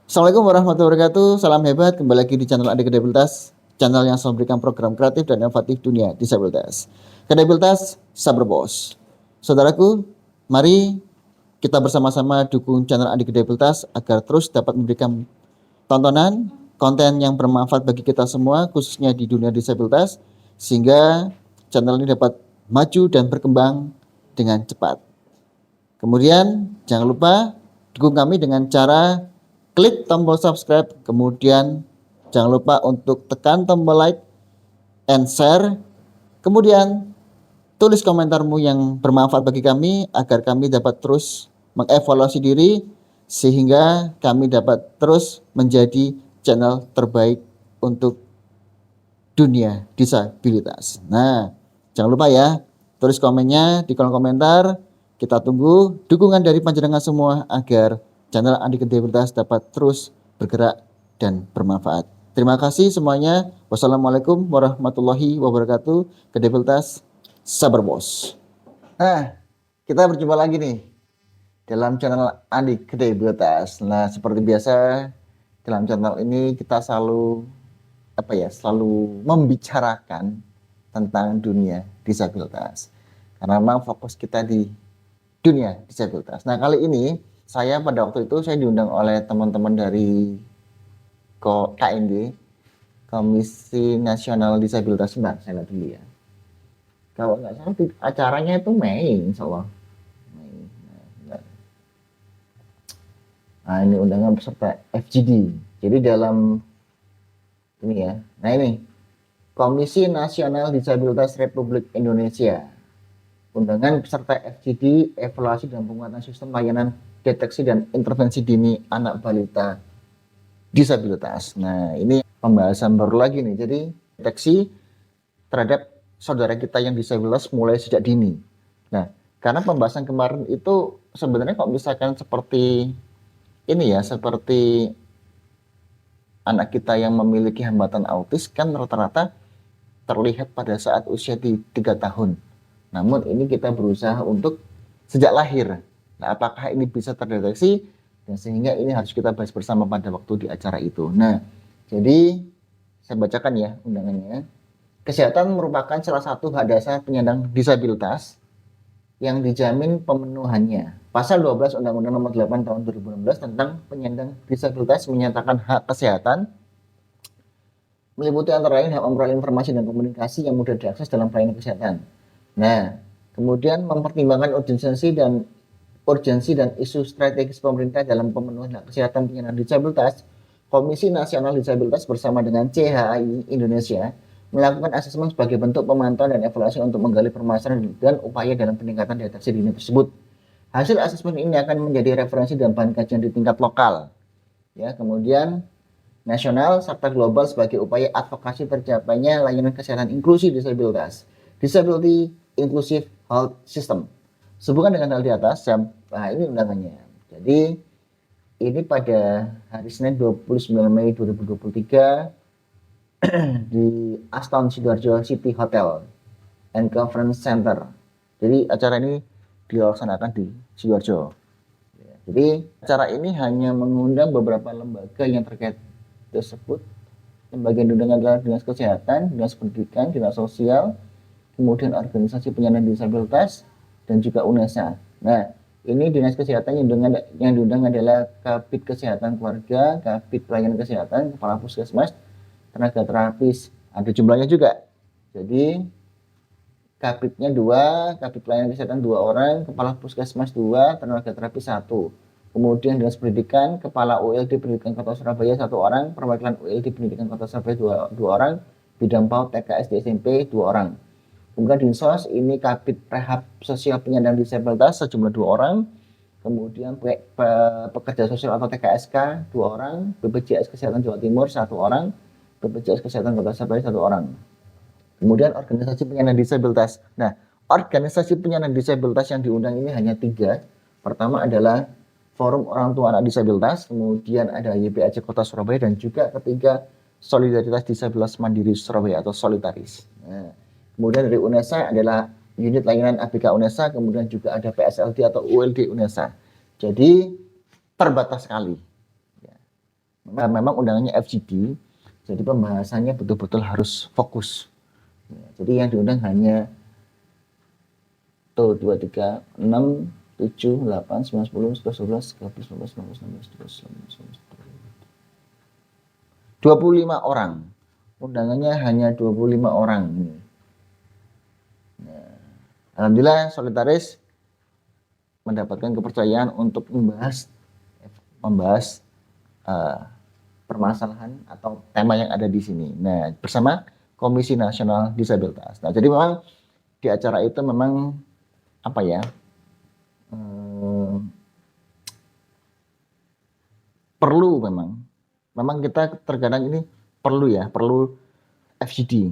Assalamualaikum warahmatullahi wabarakatuh. Salam hebat. Kembali lagi di channel Adik Kedebelitas, channel yang selalu memberikan program kreatif dan inovatif dunia disabilitas. Kedebelitas, sabar bos. Saudaraku, mari kita bersama-sama dukung channel Adik Kedebelitas agar terus dapat memberikan tontonan, konten yang bermanfaat bagi kita semua, khususnya di dunia disabilitas, sehingga channel ini dapat maju dan berkembang dengan cepat. Kemudian jangan lupa dukung kami dengan cara klik tombol subscribe, kemudian jangan lupa untuk tekan tombol like and share, kemudian tulis komentarmu yang bermanfaat bagi kami agar kami dapat terus mengevaluasi diri sehingga kami dapat terus menjadi channel terbaik untuk dunia disabilitas. Nah, jangan lupa ya, tulis komennya di kolom komentar. Kita tunggu dukungan dari panjenengan semua agar channel Adik Kedebelitas dapat terus bergerak dan bermanfaat. Terima kasih semuanya. Wassalamualaikum warahmatullahi wabarakatuh. Kedebelitas, sabar bos. Nah, kita berjumpa lagi nih dalam channel Adik Kedebelitas. Nah, seperti biasa dalam channel ini kita selalu membicarakan tentang dunia disabilitas. Karena memang fokus kita di dunia disabilitas. Nah, kali ini saya pada waktu itu saya diundang oleh teman-teman dari KND, Komisi Nasional Disabilitas. Sebentar, saya lihat dulu ya. Kalau nggak salah acaranya itu Mei, insya Allah. Mei. Nah, ini undangan peserta FGD. Jadi dalam ini ya. Nah, ini Komisi Nasional Disabilitas Republik Indonesia. Undangan peserta FGD, evaluasi dan penguatan sistem layanan deteksi dan intervensi dini anak balita disabilitas. Nah, ini pembahasan baru lagi nih. Jadi, deteksi terhadap saudara kita yang disabilitas mulai sejak dini. Nah, karena pembahasan kemarin itu sebenarnya kok misalkan seperti ini ya, seperti anak kita yang memiliki hambatan autis kan rata-rata terlihat pada saat usia di 3 tahun. Namun ini kita berusaha untuk sejak lahir. Nah, apakah ini bisa terdeteksi? Dan sehingga ini harus kita bahas bersama pada waktu di acara itu. Nah, jadi saya bacakan ya undangannya. Kesehatan merupakan salah satu hak dasar penyandang disabilitas yang dijamin pemenuhannya. Pasal 12 Undang-Undang Nomor 8 Tahun 2016 tentang penyandang disabilitas menyatakan hak kesehatan meliputi antara lain hak memperoleh informasi dan komunikasi yang mudah diakses dalam pelayanan kesehatan. Nah, kemudian mempertimbangkan urgensi dan isu strategis pemerintah dalam pemenuhan hak kesehatan penyandang disabilitas, Komisi Nasional Disabilitas bersama dengan CHAI Indonesia melakukan asesmen sebagai bentuk pemantauan dan evaluasi untuk menggali permasalahan dan upaya dalam peningkatan deteksi dini tersebut. Hasil asesmen ini akan menjadi referensi dan bahan kajian di tingkat lokal. Ya, kemudian nasional serta global sebagai upaya advokasi tercapainya layanan kesehatan inklusi disabilitas. Disability Inclusive Health System. Sehubungan dengan hal di atas, nah ini undangannya. Jadi ini pada hari Senin 29 Mei 2023 di Aston Sidoarjo City Hotel and Conference Center. Jadi acara ini dilaksanakan di Sidoarjo. Jadi acara ini hanya mengundang beberapa lembaga yang terkait tersebut. Lembaga yang diundang adalah Dinas Kesehatan, Dinas Pendidikan, Dinas Sosial, kemudian organisasi penyandang disabilitas, dan juga UNESA. Nah, ini Dinas Kesehatan yang diundang adalah Kabid Kesehatan Keluarga, Kabid Pelayanan Kesehatan, Kepala Puskesmas, tenaga terapis. Ada jumlahnya juga. Jadi, Kabidnya 2, Kabid Pelayanan Kesehatan 2 orang, Kepala Puskesmas 2, tenaga terapis 1. Kemudian Dinas Pendidikan, Kepala ULD Pendidikan Kota Surabaya 1 orang, Perwakilan ULD Pendidikan Kota Surabaya 2 orang, Bidang PAUD TK SD SMP 2 orang. Kemudian Dinsos ini Kabid Rehab Sosial Penyandang Disabilitas sejumlah 2 orang. Kemudian Pekerja Sosial atau TKSK 2 orang, BPJS Kesehatan Jawa Timur 1 orang, BPJS Kesehatan Kota Surabaya 1 orang. Kemudian organisasi penyandang disabilitas. Nah, organisasi penyandang disabilitas yang diundang ini hanya 3. Pertama adalah Forum Orang Tua Anak Disabilitas, kemudian ada YPAC Kota Surabaya, dan juga ketiga Solidaritas Disabilitas Mandiri Surabaya atau Solitaris. Nah, kemudian dari UNESA adalah unit layanan ABK UNESA, kemudian juga ada PSLD atau ULD UNESA. Jadi terbatas sekali. Memang undangannya FGD, jadi pembahasannya betul-betul harus fokus. Jadi yang diundang hanya 2, 3, 6, 7, 8, 9, 10, 11, 12, 13, 14, 15, 16, 17, 18, 19, 25 orang. Undangannya hanya 25 orang. Nah, alhamdulillah Solidaritas mendapatkan kepercayaan untuk membahas permasalahan atau tema yang ada di sini. Nah, bersama Komisi Nasional Disabilitas. Nah, jadi memang di acara itu memang apa ya? Perlu memang kita terkadang ini perlu FGD.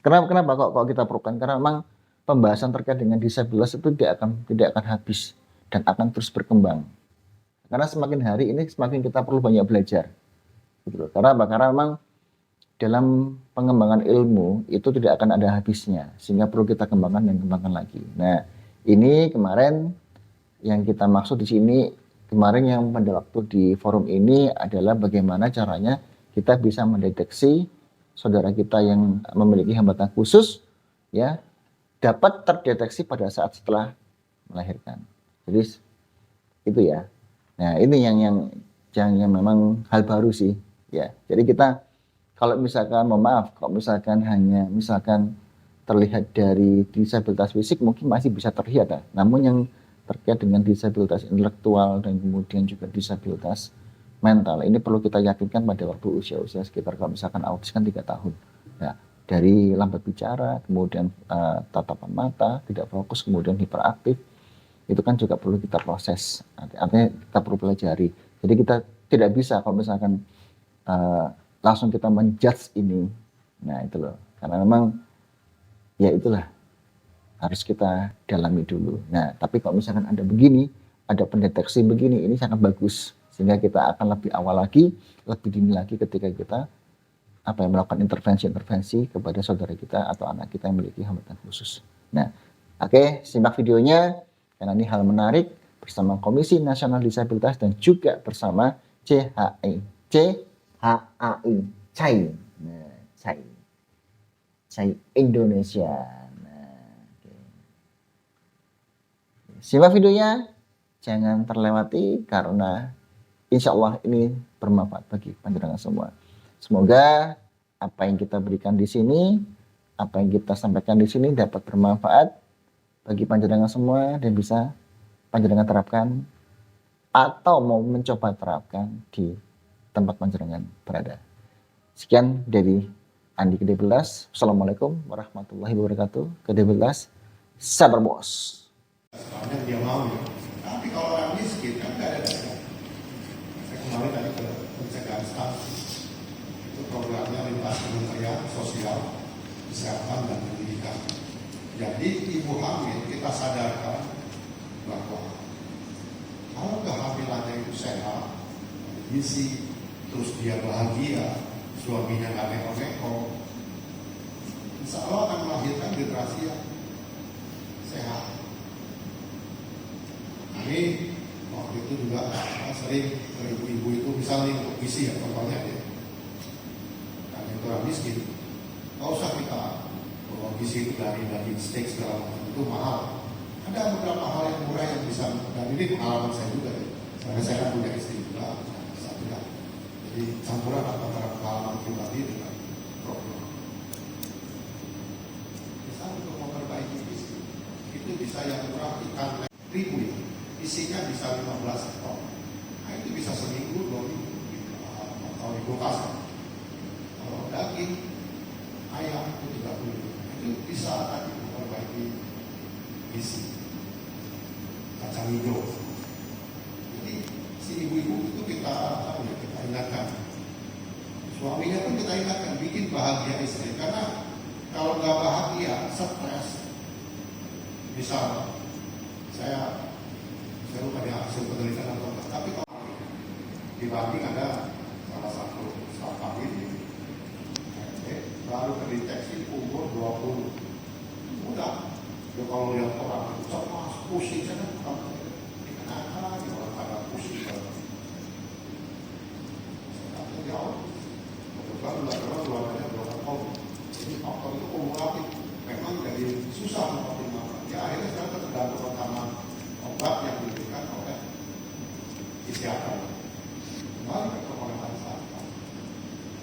Kenapa kok kita perlukan? Karena memang pembahasan terkait dengan disabilitas itu tidak akan habis dan akan terus berkembang. Karena semakin hari ini semakin kita perlu banyak belajar. Gitu. Karena memang dalam pengembangan ilmu itu tidak akan ada habisnya, sehingga perlu kita kembangkan lagi. Nah, ini kemarin yang kita maksud di sini kemarin yang pada waktu di forum ini adalah bagaimana caranya kita bisa mendeteksi saudara kita yang memiliki hambatan khusus ya dapat terdeteksi pada saat setelah melahirkan. Jadi itu ya. Nah, ini yang memang hal baru sih ya. Jadi kita kalau misalkan kalau misalkan terlihat dari disabilitas fisik mungkin masih bisa terlihat ya. Namun yang terkait dengan disabilitas intelektual dan kemudian juga disabilitas mental ini perlu kita yakinkan pada waktu usia sekitar kalau misalkan autis kan 3 tahun. Nah, dari lambat bicara, kemudian tatapan mata, tidak fokus, kemudian hiperaktif, itu kan juga perlu kita proses. Artinya kita perlu pelajari. Jadi kita tidak bisa kalau misalkan langsung kita menjudge ini. Nah, itu loh. Karena memang ya itulah harus kita dalami dulu. Nah, tapi kalau misalkan ada begini, ada pendeteksi begini, ini sangat bagus. Sehingga kita akan lebih awal lagi, lebih dini lagi ketika kita melakukan intervensi kepada saudara kita atau anak kita yang memiliki hambatan khusus. Nah, oke, simak videonya karena ini hal menarik bersama Komisi Nasional Disabilitas dan juga bersama CHI, CHI, nah, CHI Indonesia. Simak videonya, jangan terlewati karena insya Allah ini bermanfaat bagi panjenengan semua. Semoga apa yang kita berikan di sini, apa yang kita sampaikan di sini dapat bermanfaat bagi panjenengan semua dan bisa panjenengan terapkan atau mau mencoba terapkan di tempat panjenengan berada. Sekian dari Andi Ke-12. Assalamualaikum warahmatullahi wabarakatuh. Ke-12, sabar bos. Soalnya dia mau ya. Tapi kalau orang miskin kan nggak ada dasar. Saya kemarin tadi ke pencegahan stunting. Itu programnya lintas kementerian sosial, kesehatan dan pendidikan. Jadi ibu hamil kita sadarkan bahwa kalau kehamilannya itu sehat, gizi, terus dia bahagia, suaminya nggak neko-neko, insya Allah akan melahirkan generasi yang sehat. Ini waktu itu juga sering ibu-ibu itu misalnya untuk gizi ya contohnya ya, karena itu orang miskin, nggak usah kita bawa gizi itu dari daging steak segala macam itu mahal. Ada beberapa hal yang murah yang bisa, dan ini pengalaman saya juga ya, karena saya kan punya istri juga, saya tidak. Jadi campuran antara pengalaman pribadi dengan program. Misalnya untuk memperbaiki gizi itu bisa yang murah ikan ribu ya. Isinya bisa 15 ton. Nah itu bisa seminggu, 2 minggu atau di kulkas. Kalau daging ayam itu 30. Itu bisa tadi memperbaiki gizi. Kacang hijau. Jadi si ibu-ibu itu kita ingatkan. Suaminya pun kita ingatkan bikin bahagia istri. Karena kalau nggak bahagia, stres. Misal saya lupa dia hasil penelitian atau enggak, tapi kalau dibanding ada salah satu startup ini baru terdeteksi umur 20 muda. Ya kalau lihat orang cemas, pusing, saya kan kenapa orang pada pusing. yang diberikan oleh kesehatan. Kembali ke keponakan saya,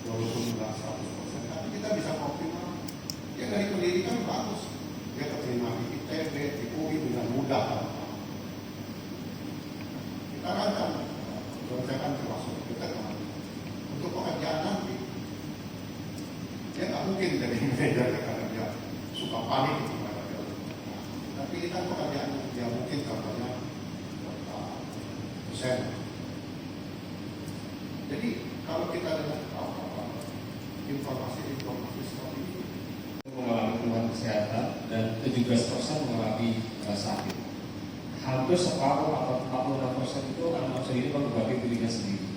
walaupun nggak 100%, tapi kita bisa optimal. Ya dari pendidikan bagus, dia terima di ITB, di UI dengan mudah. Kita rancang, saya kan termasuk kita kan. Untuk pekerjaan nanti, dia nggak mungkin jadi manajer karena dia suka panik gitu. Tapi kita pekerjaan dia mungkin contohnya dosen. Jadi kalau kita dengar informasi seperti ini, mengalami keluhan kesehatan dan 17% mengalami sakit. Hampir separuh atau 46% itu anak usia ini mengobati dirinya sendiri.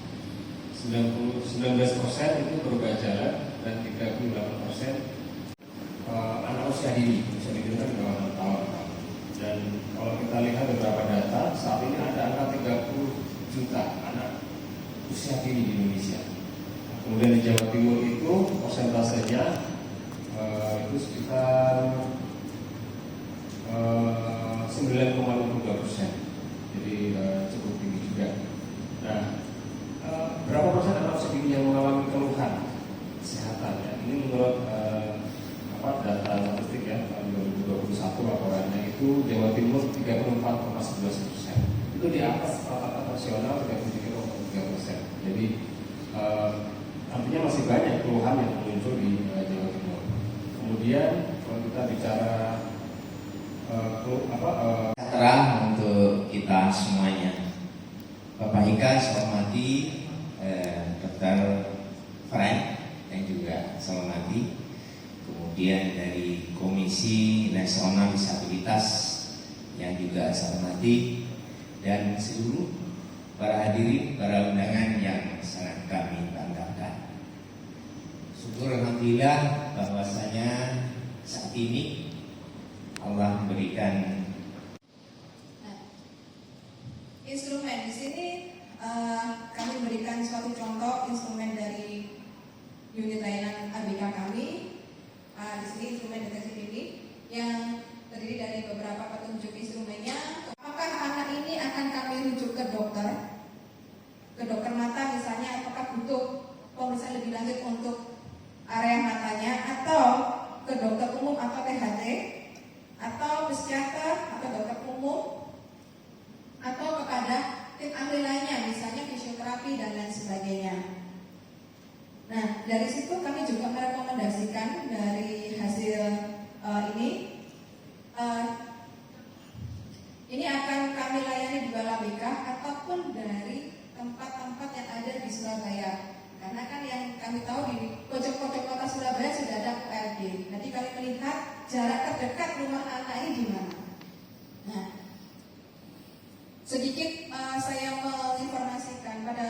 19% itu berupa jalan dan 38% anak usia dini, usia dini kan bawah 6 tahun. Dan kalau kita lihat beberapa data, saat ini ada angka 30 juta anak usia dini di Indonesia. Kemudian di Jawa Timur itu persentasenya itu sekitar 9,52%, jadi cukup tinggi juga. Nah, berapa persen anak usia dini yang mengalami keluhan kesehatan? Ya? Ini menurut data statistik ya tahun 2021 laporannya itu Jawa Timur 34,11%. Itu di atas rata-rata nasional 33,3%. Jadi artinya masih banyak keluhan yang muncul di Jawa Timur. Kemudian kalau kita bicara sejahtera untuk kita semuanya. Bapak Ika, saya hormati Dr. Frank yang juga saya hormati. Kemudian dari Komisi Nasional Disabilitas yang juga saya hormati, dan seluruh para hadirin, para undangan yang sangat kami banggakan. Syukur alhamdulillah bahwasanya saat ini Allah memberikan instrumen. Di sini kami berikan suatu contoh instrumen dari unit layanan ABK kami. Di sini instrumen deteksi dini yang terdiri dari beberapa petunjuk instrumennya. Apakah anak ini akan kami rujuk ke dokter mata misalnya, apakah butuh pemeriksaan lebih lanjut untuk area matanya, atau ke dokter umum atau THT, atau psikiater atau dokter umum, atau kepada tim ahli lainnya misalnya fisioterapi dan lain sebagainya. Nah, dari situ kami juga merekomendasikan dari hasil ini akan kami layani di ABK ataupun dari tempat-tempat yang ada di Surabaya. Karena kan yang kami tahu di pojok-pojok kota Surabaya sudah ada ULD. Jadi kami melihat jarak terdekat rumah anak ini di mana. Nah, sedikit saya menginformasikan pada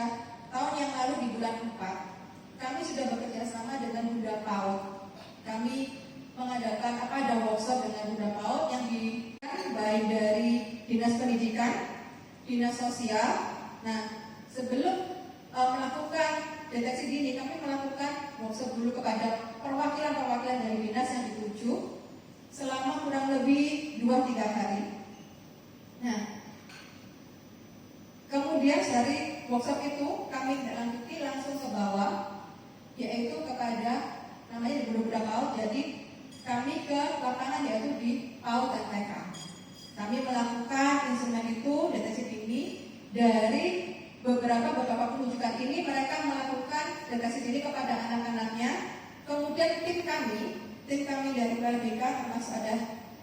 tahun yang lalu di bulan 4 kami sudah bekerja sama dengan Bunda PAUD. Kami mengadakan ada workshop dengan Bunda PAUD yang baik dari Dinas Pendidikan, Dinas Sosial. Nah, sebelum melakukan deteksi dini, kami melakukan workshop dulu kepada perwakilan-perwakilan dari dinas yang dituju selama kurang lebih 2-3 hari. Nah, kemudian dari workshop itu kami lanjuti langsung ke bawah, yaitu kepada namanya di Bunda PAUD. Jadi kami ke lapangan yaitu di PAUD dan TK. Kami melakukan instrumen itu deteksi dini. Dari beberapa penunjukan ini mereka melakukan deteksi dini kepada anak-anaknya. Kemudian tim kami dari LBK termasuk ada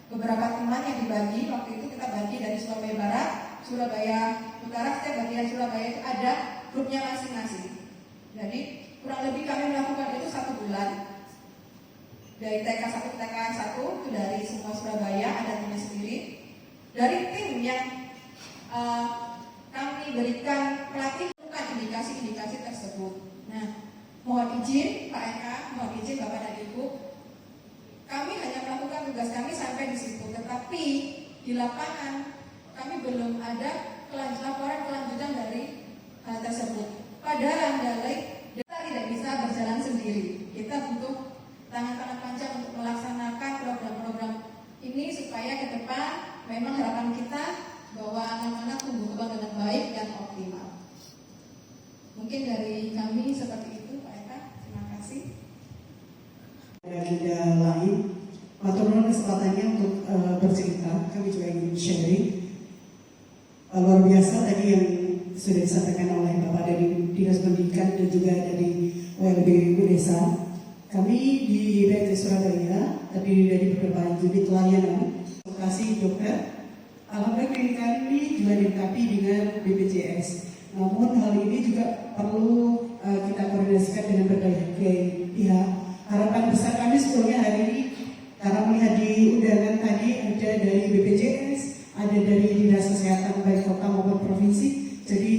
beberapa teman yang dibagi. Waktu itu kita bagi dari Surabaya Barat, Surabaya Utara. Setiap bagian Surabaya itu ada grupnya masing-masing. Jadi kurang lebih kami melakukan itu 1 bulan. Dari TK 1 ke TK 1 itu dari semua Surabaya, ada timnya sendiri. Dari tim yang kami berikan pelatihan indikasi-indikasi tersebut. Nah, mohon izin Pak Eka, mohon izin Bapak dan Ibu, kami hanya melakukan tugas kami sampai di situ. Tetapi di lapangan kami belum ada laporan kelanjutan dari hal tersebut. Padahal kita tidak bisa berjalan sendiri. Kita butuh tangan-tangan panjang untuk melaksanakan program-program ini supaya ke depan memang harapan kita bahwa anak-anak biasa tadi yang sudah disampaikan oleh Bapak dari Dinas Pendidikan dan juga dari OLB Desa. Kami di BPJS Surabaya terdiri dari beberapa unit layanan lokasi dokter. Alhamdulillah klinik kami juga dilengkapi dengan BPJS. Namun hal ini juga perlu kita koordinasikan dengan berbagai pihak. Harapan besar kami sebetulnya hari ini, karena melihat di undangan tadi ada dari BPJS, ada dari Dinas Kesehatan baik kota maupun provinsi. Jadi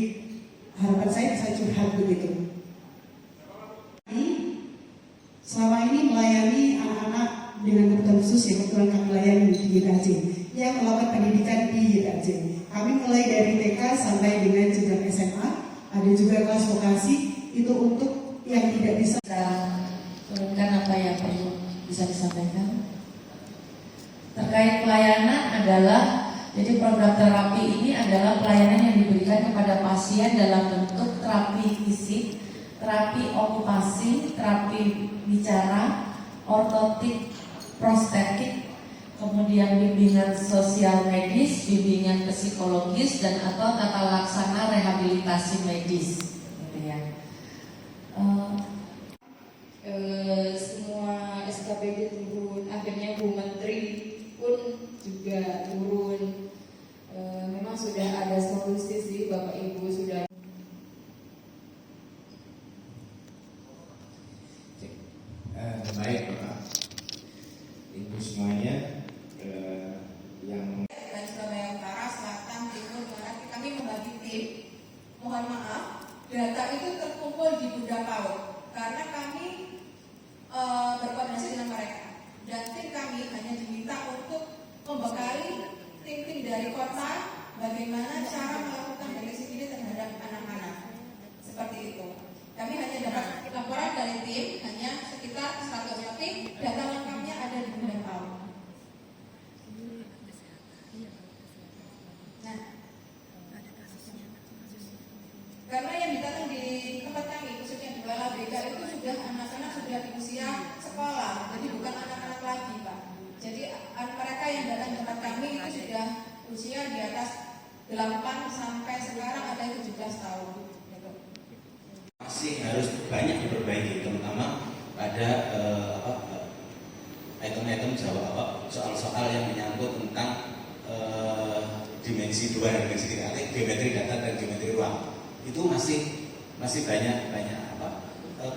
harapan saya bisa curhat begitu. Selama ini melayani anak-anak dengan kebutuhan khusus yang kebetulan kami layani di YPAJ yang melakukan pendidikan di YPAJ. Kami mulai dari TK sampai dengan jenjang SMA, ada juga kelas vokasi itu untuk yang tidak bisa. Turunkan apa yang perlu bisa disampaikan terkait pelayanan adalah, jadi program terapi ini adalah pelayanan yang diberikan kepada pasien dalam bentuk terapi fisik, terapi okupasi, terapi bicara, ortotik, prostetik, kemudian bimbingan sosial medis, bimbingan psikologis, dan atau tata laksana rehabilitasi medis, gitu ya. Semua SKPD turun, akhirnya Bu Menteri pun juga turun. Memang sudah ada solusi sih, Bapak Ibu sudah. Baik Bapak, Ibu semuanya yang Dan Surabaya Utara, Selatan, Timur, Barat, kami membagi tim. Mohon maaf, data itu terkumpul di Bunda PAUD karena kami berkoordinasi dengan mereka. Dan tim kami hanya diminta untuk membekali tim-tim dari kota bagaimana cara melakukan deteksi dini terhadap anak-anak. Seperti itu. Kami hanya dapat laporan dari tim hanya sekitar 100, tapi data lengkapnya ada di Bunda PAUD. Nah, karena yang datang di tempat kami, khususnya di WLABK itu sudah anak-anak sudah di usia sekolah, jadi bukan anak-anak lagi, Pak. Jadi mereka yang datang di tempat kami itu sudah usia di atas 8 sampai sekarang ada 17 tahun. Gitu. masih harus banyak diperbaiki, terutama pada item-item soal-soal yang menyangkut tentang dimensi 2 dan dimensi 3, geometri data dan geometri ruang. Itu masih banyak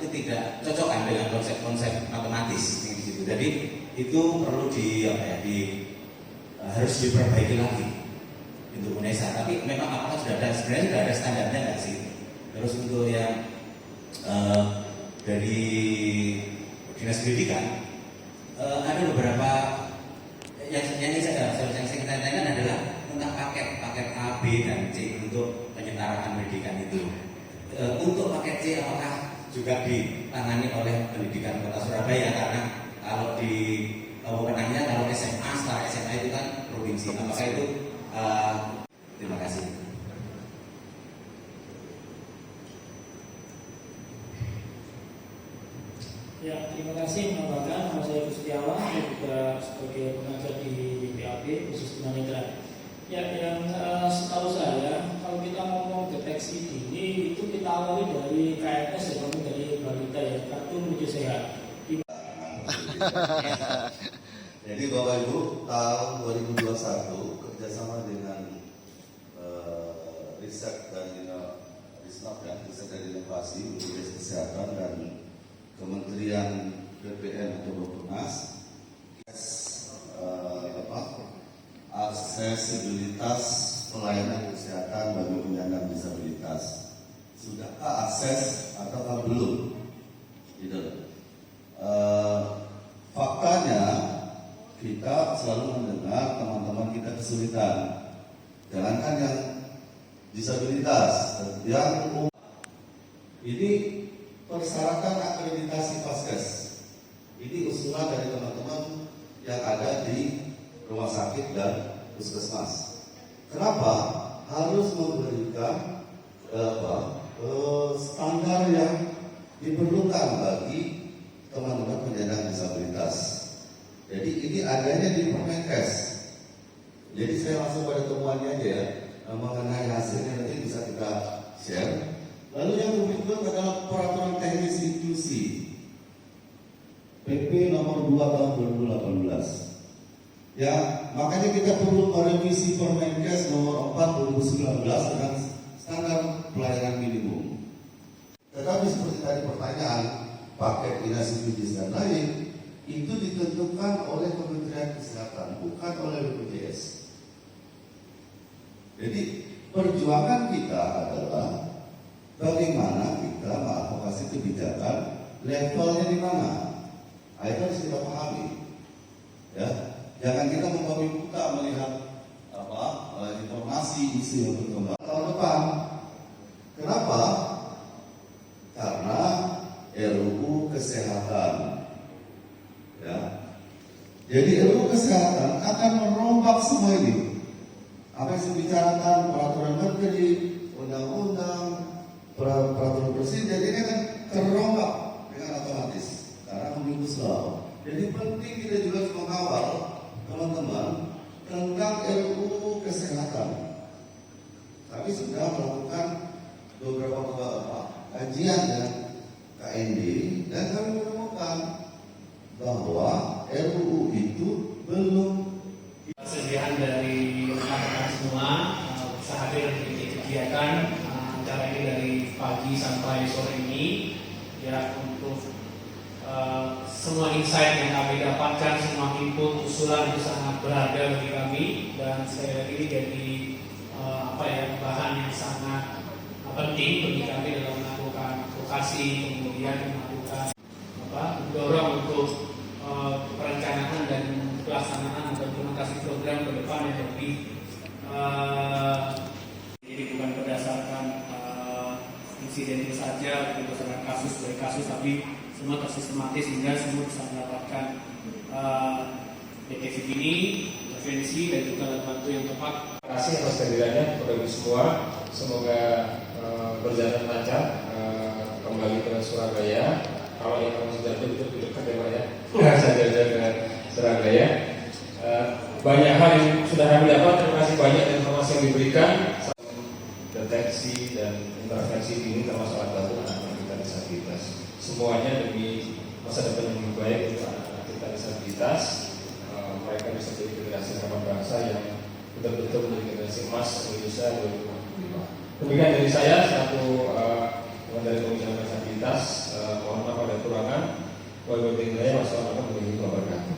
ketidakcocokan dengan konsep-konsep matematis di situ. Jadi itu perlu harus diperbaiki lagi untuk UNESA. Tapi memang apakah sebenarnya sudah ada standarnya nggak sih? Terus untuk yang dari Dinas Pendidikan ada beberapa yang saya tanyakan adalah tentang paket A, B, dan C untuk penyetaraan pendidikan itu. Untuk paket C apakah juga ditangani oleh pendidikan Kota Surabaya, karena kalau di wewenangnya kalau SMA, setelah SMA itu kan provinsi. Apakah itu? Terima kasih. Ya, terima kasih menambahkan nama saya Gustiawan, saya juga sebagai pengajar di YPAB khusus tunanetra. Ya, yang setahu saya kalau kita ngomong deteksi dini itu kita awali dari KMS ya, dari balita ya, kartu menuju sehat. Jadi Bapak Ibu, tahun 2021 kerjasama dengan riset dan riset dan inovasi, Bpjs Kesehatan dan Kementerian BPN atau Bappenas, aksesibilitas pelayanan kesehatan bagi penyandang disabilitas. Sudahkah akses atau belum? Gitu. Faktanya kita selalu mendengar teman-teman kita kesulitan. Jangankan yang disabilitas, yang ini persyaratan akreditasi Paskes. Ini usulan dari teman-teman yang ada di rumah sakit dan puskesmas. Kenapa harus memberikan standar yang diperlukan bagi teman-teman penyandang disabilitas? Jadi ini adanya di Permenkes. Jadi saya langsung pada temuannya aja ya. mengenai hasilnya nanti bisa kita share. Lalu yang berikut adalah peraturan teknis institusi PP nomor 2 tahun 2018. Ya, makanya kita perlu merevisi Permenkes nomor 4 2019 dengan standar pelayanan minimum. Tetapi seperti tadi pertanyaan, paket dinas BPJS dan lain itu ditentukan oleh Kementerian Kesehatan, bukan oleh BPJS. Jadi perjuangan kita adalah bagaimana kita mengadvokasi kebijakan levelnya di mana. Itu harus kita pahami. Ya, jangan kita membabi buta melihat informasi isu yang berkembang tahun depan. Kenapa? Karena RUU Kesehatan. Ya. Jadi RUU Kesehatan akan merombak semua ini. Apa yang saya bicarakan, peraturan menteri, undang-undang, peraturan presiden, ini akan terombak dengan otomatis karena omnibus law. Jadi penting kita juga harus mengawal teman-teman tentang RUU Kesehatan. Kami sudah melakukan beberapa kajian dengan KND dan kami menemukan bahwa RUU itu belum. Kesediaan dari rekan-rekan semua bisa hadir di kegiatan acara ini dari pagi sampai sore ini ya, untuk semua insight yang kami dapatkan, semua input usulan itu sangat berharga bagi kami, dan sekali lagi ini jadi bahan yang sangat penting bagi kami dalam melakukan advokasi, kemudian melakukan mendorong untuk perencanaan dan pelaksanaan atau implementasi program ke depan yang lebih jadi bukan berdasarkan insiden itu saja, bukan berdasarkan kasus dari kasus, tapi semua tersistematis sehingga semua bisa mendapatkan deteksi dini, intervensi, dan juga alat bantu yang tepat. Terima kasih atas kehadirannya kepada ibu semua. Semoga berjalan lancar kembali ke Surabaya. Kalau yang kamu sudah dekat ya Pak ya, saja ke Surabaya. Banyak hal yang sudah kami dapat. Terima kasih banyak informasi yang diberikan. Deteksi dan intervensi dini termasuk alat bantu anak-anak kita disabilitas. Semuanya demi masa depan yang lebih baik untuk anak-anak kita disabilitas. Mereka bisa jadi generasi harapan bangsa yang betul-betul menjadi generasi emas Indonesia 2045. Demikian dari saya selaku dari Komisi Disabilitas. Mohon maaf ada kekurangan. Wassalamualaikum warahmatullahi wabarakatuh.